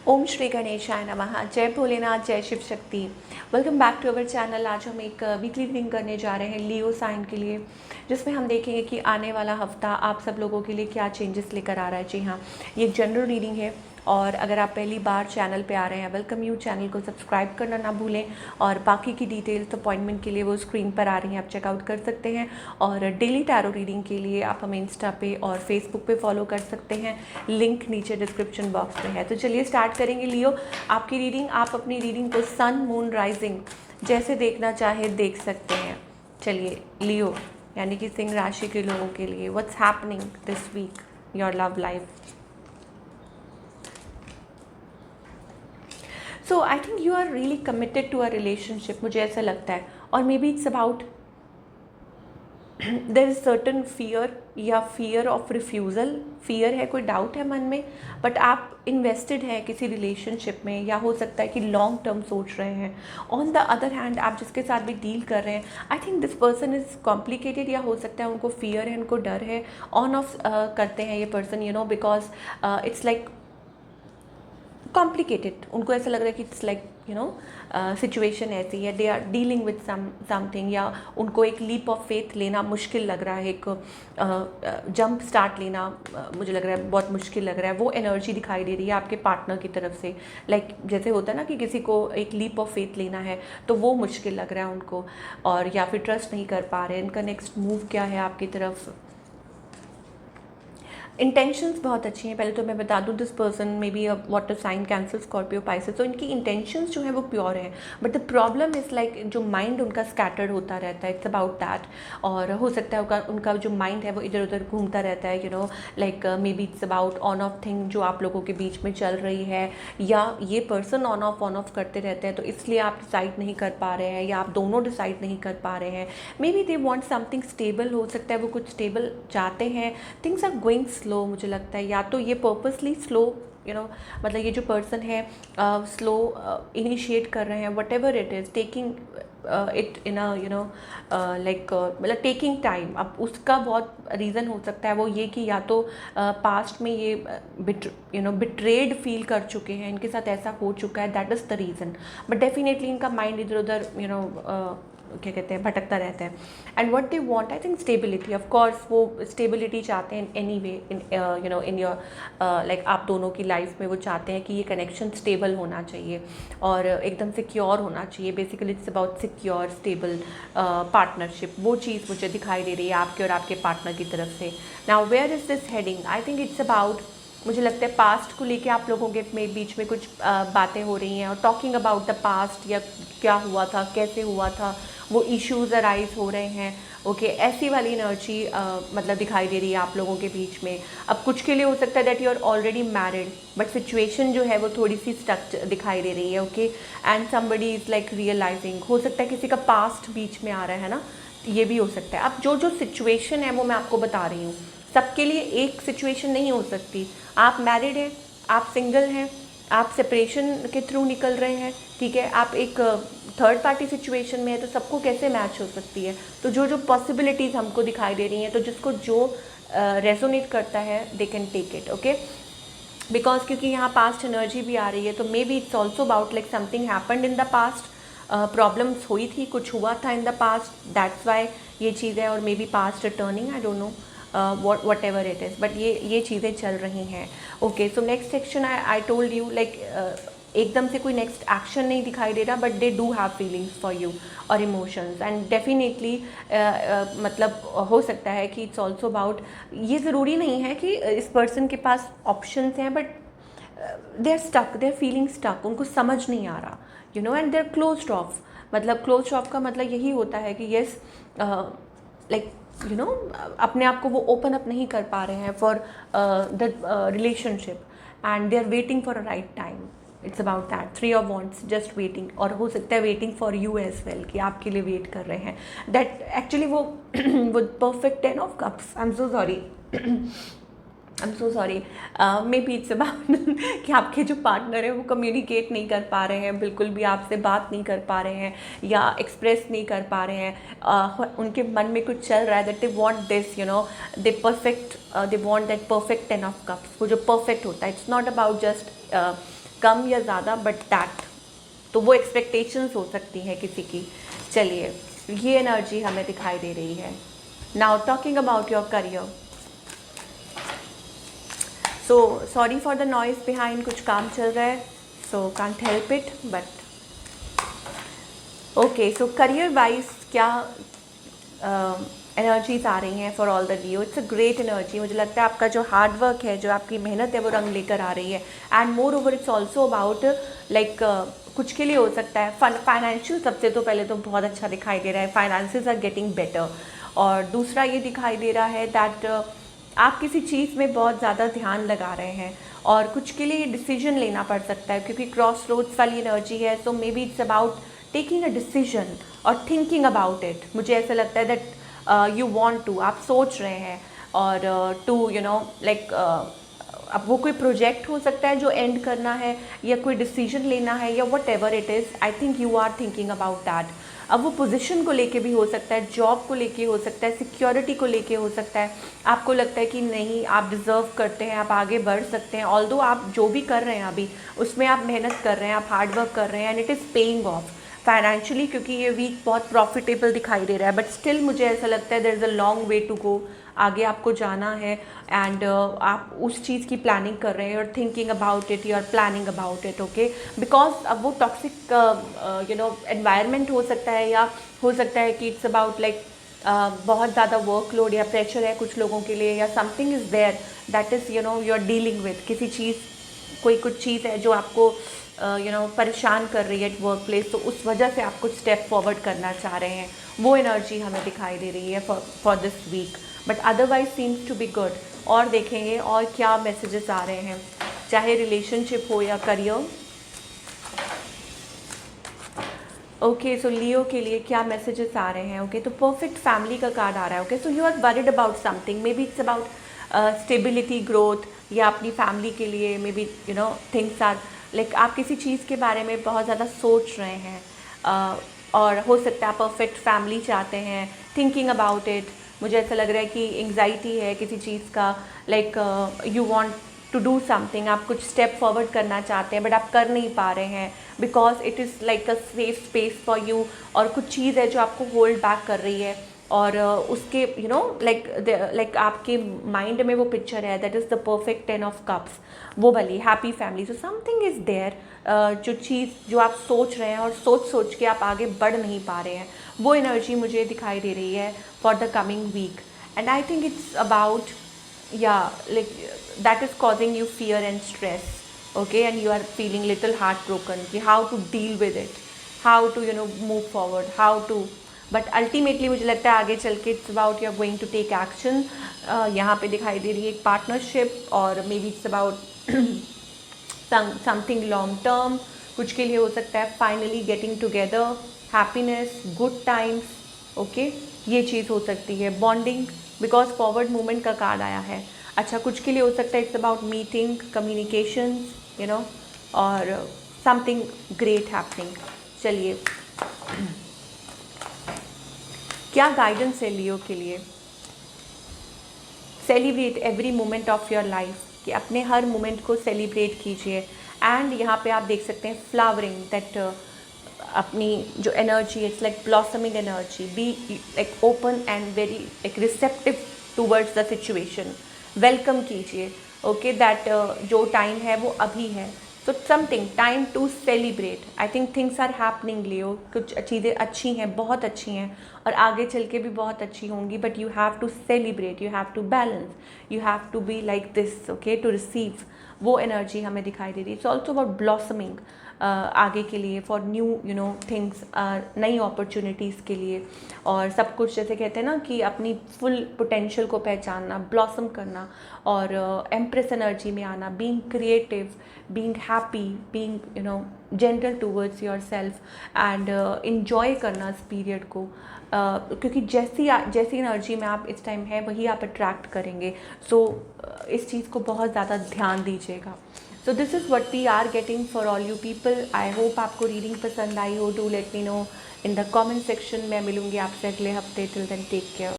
ओम श्री गणेशाय नमः। जय भोलेनाथ, जय Shiv Shakti. Welcome back to our channel. आज हम एक वीकली रीडिंग करने जा रहे हैं लियो साइन के लिए, जिसमें हम देखेंगे कि आने वाला हफ्ता आप सब लोगों के लिए क्या चेंजेस लेकर आ रहा है। जी हाँ, ये एक जनरल रीडिंग है और अगर आप पहली बार चैनल पे आ रहे हैं, वेलकम यू। चैनल को सब्सक्राइब करना ना भूलें और बाकी की डिटेल्स अपॉइंटमेंट के लिए वो स्क्रीन पर आ रही हैं, आप चेकआउट कर सकते हैं। और डेली टैरो रीडिंग के लिए आप हमें इंस्टा पे और फेसबुक पे फॉलो कर सकते हैं, लिंक नीचे डिस्क्रिप्शन बॉक्स में है। तो चलिए स्टार्ट करेंगे लियो आपकी रीडिंग। आप अपनी रीडिंग को सन, मून, राइजिंग जैसे देखना चाहे देख सकते हैं। चलिए लियो यानी कि सिंह राशि के लोगों के लिए what's happening this week, your love life. So I think you are really committed to a relationship, मुझे ऐसा लगता है। और may be it's about there is certain fear या फियर ऑफ रिफ्यूज़ल। फियर है, कोई डाउट है मन में, बट आप इन्वेस्टेड हैं किसी रिलेशनशिप में, या हो सकता है कि लॉन्ग टर्म सोच रहे हैं। ऑन द अदर हैंड आप जिसके साथ भी डील कर रहे हैं, I think this person is complicated, या हो सकता है उनको फियर है, उनको डर है। ऑन ऑफ करते हैं ये person, you know, because it's like complicated. उनको ऐसा लग रहा है कि it's like you know situation ऐसी है, they are dealing with something, या उनको एक लीप ऑफ फेथ लेना मुश्किल लग रहा है, एक जंप स्टार्ट लेना मुझे लग रहा है बहुत मुश्किल लग रहा है। वो एनर्जी दिखाई दे रही है आपके पार्टनर की तरफ से, लाइक जैसे होता है ना कि किसी को एक लीप ऑफ फेथ लेना है, तो वो मुश्किल लग रहा है उनको, और या फिर ट्रस्ट नहीं कर पा रहे हैं। इनका नेक्स्ट मूव क्या है आपकी तरफ। इंटेंशंस बहुत अच्छी हैं। पहले तो मैं बता दूं, this person maybe a water sign, Cancer, Scorpio, Pisces, तो इनकी इंटेंशंस जो हैं वो प्योर हैं, but the problem is like जो माइंड उनका स्कैटर्ड होता रहता है, इट्स अबाउट दैट। और हो सकता है उनका जो माइंड है वो इधर उधर घूमता रहता है, you know, like may be it's about on off thing जो आप लोगों के बीच में चल रही है, या ये पर्सन ऑन ऑफ करते रहते हैं, तो इसलिए आप डिसाइड नहीं कर पा रहे हैं, या आप दोनों डिसाइड नहीं कर पा रहे हैं। May be they want something stable, हो सकता है वो कुछ स्टेबल चाहते हैं। थिंग्स आर गोइंग स्लो, मुझे लगता है, या तो ये पर्पसली स्लो, यू नो, मतलब ये जो पर्सन है स्लो इनिशिएट कर रहे हैं, what ever it is, taking it in a you know like, मतलब टेकिंग टाइम। अब उसका बहुत रीज़न हो सकता है वो ये कि या तो पास्ट में ये बिट्रेड फील कर चुके हैं, इनके साथ ऐसा हो चुका है, that is the reason. But definitely इनका माइंड इधर उधर यू नो क्या कहते हैं, भटकता रहता है। And what they want, I think stability, of course वो स्टेबिलिटी चाहते हैं any way, in you know in your like आप दोनों की लाइफ में वो चाहते हैं कि ये कनेक्शन स्टेबल होना चाहिए और एकदम सिक्योर होना चाहिए। Basically it's about secure stable partnership, वो चीज़ मुझे दिखाई दे रही है आपके और आपके पार्टनर की तरफ से। Now where is this heading, I think it's about, मुझे लगता है पास्ट को लेके आप लोगों के में बीच में कुछ बातें हो रही हैं, और टॉकिंग अबाउट द पास्ट, या क्या हुआ था, कैसे हुआ था, वो इश्यूज अराइज हो रहे हैं। ओके, ऐसी वाली एनर्जी मतलब दिखाई दे रही है आप लोगों के बीच में। अब कुछ के लिए हो सकता है that you are already married, but situation जो है वो थोड़ी सी स्टक दिखाई दे रही है। Okay, and somebody is like realising, हो सकता है किसी का पास्ट बीच में आ रहा है ना, ये भी हो सकता है। अब जो जो सिचुएशन है वो मैं आपको बता रही हूँ, सबके लिए एक सिचुएशन नहीं हो सकती। आप मैरिड हैं, आप सिंगल हैं, आप सेपरेशन के थ्रू निकल रहे हैं, ठीक है, आप एक थर्ड पार्टी सिचुएशन में है, तो सबको कैसे मैच हो सकती है। तो जो जो पॉसिबिलिटीज़ हमको दिखाई दे रही हैं, तो जिसको जो रेजोनेट करता है they can take it. Okay, because क्योंकि यहाँ पास्ट एनर्जी भी आ रही है, तो may be it's also about like something happened in the past, problems हुई थी, कुछ हुआ था in the past, that's why ये चीज़ है। और maybe past returning, I don't know whatever it is, but ये चीज़ें चल रही हैं। Okay, so next section I told you, like एकदम से कोई नेक्स्ट एक्शन नहीं दिखाई दे रहा, but they do have feelings for you और इमोशंस, एंड डेफिनेटली मतलब हो सकता है कि इट्स ऑल्सो अबाउट, ये ज़रूरी नहीं है कि इस पर्सन के पास ऑप्शंस हैं, but they are stuck, they are feeling stuck, उनको समझ नहीं आ रहा, you know, and they are closed off. मतलब क्लोज्ड ऑफ का मतलब यही होता है कि येस, लाइक यू नो, अपने आप को वो ओपन अप नहीं कर पा रहे हैं for the relationship, and they are waiting for a right time. It's about that, 3 of wants, just waiting, और हो सकता है waiting for you as well, कि आपके लिए वेट कर रहे हैं। दैट एक्चुअली वो वो perfect 10 of cups, I am so sorry, I am so sorry, may be it's about कि आपके जो पार्टनर है वो कम्युनिकेट नहीं कर पा रहे हैं, बिल्कुल भी आपसे बात नहीं कर पा रहे हैं, या एक्सप्रेस नहीं कर पा रहे हैं। उनके मन में कुछ चल रहा है that they want this, you know, they want that perfect 10 of cups, वो जो परफेक्ट होता है। It's not about just come या ज़्यादा, बट दैट, तो वो एक्सपेक्टेशंस हो सकती हैं किसी की। चलिए, ये एनर्जी हमें दिखाई दे रही है। Now talking about your career, so sorry for the noise behind, कुछ काम चल रहा है, so can't help it, but okay. So career wise क्या एनर्जीज आ रही हैं for all the Leo? It's a great energy. मुझे लगता है आपका जो हार्ड वर्क है, जो आपकी मेहनत है, वो रंग लेकर आ रही है। And more over it's also about like कुछ के लिए हो सकता है फाइनेंशियल, सबसे तो पहले तो बहुत अच्छा दिखाई दे रहा है, फाइनेंसेस आर गेटिंग बेटर। और दूसरा ये दिखाई दे रहा है दैट आप किसी चीज़ में बहुत ज़्यादा ध्यान लगा रहे हैं और कुछ के लिए डिसीजन लेना पड़ सकता है, क्योंकि क्रॉस रोड्स वाली एनर्जी है। So may B it's about taking a decision और थिंकिंग अबाउट इट। मुझे ऐसा लगता है दैट यू वांट टू, आप सोच रहे हैं, और टू यू नो लाइक अब वो कोई प्रोजेक्ट हो सकता है जो एंड करना है, या कोई डिसीजन लेना है, या whatever it is, I think you are thinking about that. अब वो पोजीशन को लेके भी हो सकता है, जॉब को लेके हो सकता है, सिक्योरिटी को लेके हो सकता है। आपको लगता है कि नहीं, आप डिज़र्व करते हैं, आप आगे बढ़ सकते हैं, ऑल्दो आप जो भी कर रहे हैं अभी उसमें आप मेहनत कर रहे हैं, आप हार्ड वर्क कर रहे हैं, and it is paying off financially, क्योंकि ये वीक बहुत प्रॉफिटेबल दिखाई दे रहा है। बट स्टिल मुझे ऐसा लगता है there is a long way to go, आगे आपको जाना है। एंड आप उस चीज़ की प्लानिंग कर रहे हैं, और thinking about it, you are planning about it, okay. Because अब वो टॉक्सिक यू नो एनवायरनमेंट हो सकता है, या हो सकता है कि इट्स अबाउट लाइक बहुत ज़्यादा वर्कलोड या प्रेशर है कुछ लोगों के लिए, या something is there that is you know you are dealing with, किसी चीज़, कोई कुछ चीज़ है जो आपको यू नो परेशान कर रही है एट वर्क प्लेस, तो उस वजह से आप कुछ स्टेप फॉरवर्ड करना चाह रहे हैं। वो एनर्जी हमें दिखाई दे रही है for this week, but otherwise seems to be good. और देखेंगे और क्या मैसेजेस आ रहे हैं, चाहे रिलेशनशिप हो या करियर। ओके, सो लियो के लिए क्या मैसेजेस आ रहे हैं? ओके, तो परफेक्ट फैमिली का कार्ड आ रहा है। Okay, so you are worried about something, may be it's about stability, growth, या अपनी फैमिली के लिए maybe you know things are like आप किसी चीज़ के बारे में बहुत ज़्यादा सोच रहे हैं, और हो सकता है परफेक्ट फैमिली चाहते हैं, थिंकिंग अबाउट इट। मुझे ऐसा लग रहा है कि एंग्जाइटी है किसी चीज़ का, like you want to do something, आप कुछ स्टेप फॉरवर्ड करना चाहते हैं, बट आप कर नहीं पा रहे हैं because it is like a safe space for you, और कुछ चीज़ है जो आपको होल्ड बैक कर रही है। और उसके यू नो लाइक आपके माइंड में वो पिक्चर है that is the perfect 10 of cups, वो वाली happy family. So something is there, जो चीज़ जो आप सोच रहे हैं और सोच के आप आगे बढ़ नहीं पा रहे हैं, वो एनर्जी मुझे दिखाई दे रही है for the coming week. And I think it's about like that is causing you fear and stress, okay, and you are feeling little heartbroken कि how to deal with it, how to you know move forward, how to, but ultimately मुझे लगता है आगे चल के it's about you are going to take action। यहाँ पे दिखाई दे रही है एक पार्टनरशिप, और may be it's about something long term, कुछ के लिए हो सकता है finally getting together, happiness, good times, okay, ये चीज़ हो सकती है। बॉन्डिंग, बिकॉज फॉरवर्ड मूवमेंट का कार्ड आया है। अच्छा, कुछ के लिए हो सकता है it's about meeting, communication, you know, और समथिंग ग्रेट हैपनिंग। चलिए, क्या गाइडेंस है लियो के लिए? Celebrate every moment of your life, कि अपने हर मोमेंट को सेलिब्रेट कीजिए। एंड यहाँ पे आप देख सकते हैं फ्लावरिंग, दैट अपनी जो energy it's like blossoming energy, be like open and very like receptive towards the situation, welcome कीजिए, ओके, दैट जो टाइम है वो अभी है। So something time to celebrate, I think things are happening Leo, कुछ चीज़ें अच्छी हैं, बहुत अच्छी हैं, और आगे चल के भी बहुत अच्छी होंगी, but you have to celebrate, you have to balance, you have to be like this, okay, to receive. वो एनर्जी हमें दिखाई दे रही है। इट्स ऑल्सो अबाउट ब्लॉसमिंग, आगे के लिए, for new you know things, नई अपॉर्चुनिटीज़ के लिए, और सब कुछ जैसे कहते हैं ना कि अपनी फुल पोटेंशियल को पहचानना, ब्लॉसम करना, और एम्प्रेस एनर्जी में आना, being creative, being happy, being you know gentle towards your self, and enjoy करना इस पीरियड को, क्योंकि जैसी एनर्जी में आप इस टाइम है वही आप अट्रैक्ट करेंगे। सो इस चीज़ को बहुत ज़्यादा ध्यान दीजिएगा। So this is what we are getting for all you people. I hope आपको रीडिंग पसंद आई हो। Do let me know in the comment section. मैं मिलूंगी आपसे अगले हफ्ते। Till then take care.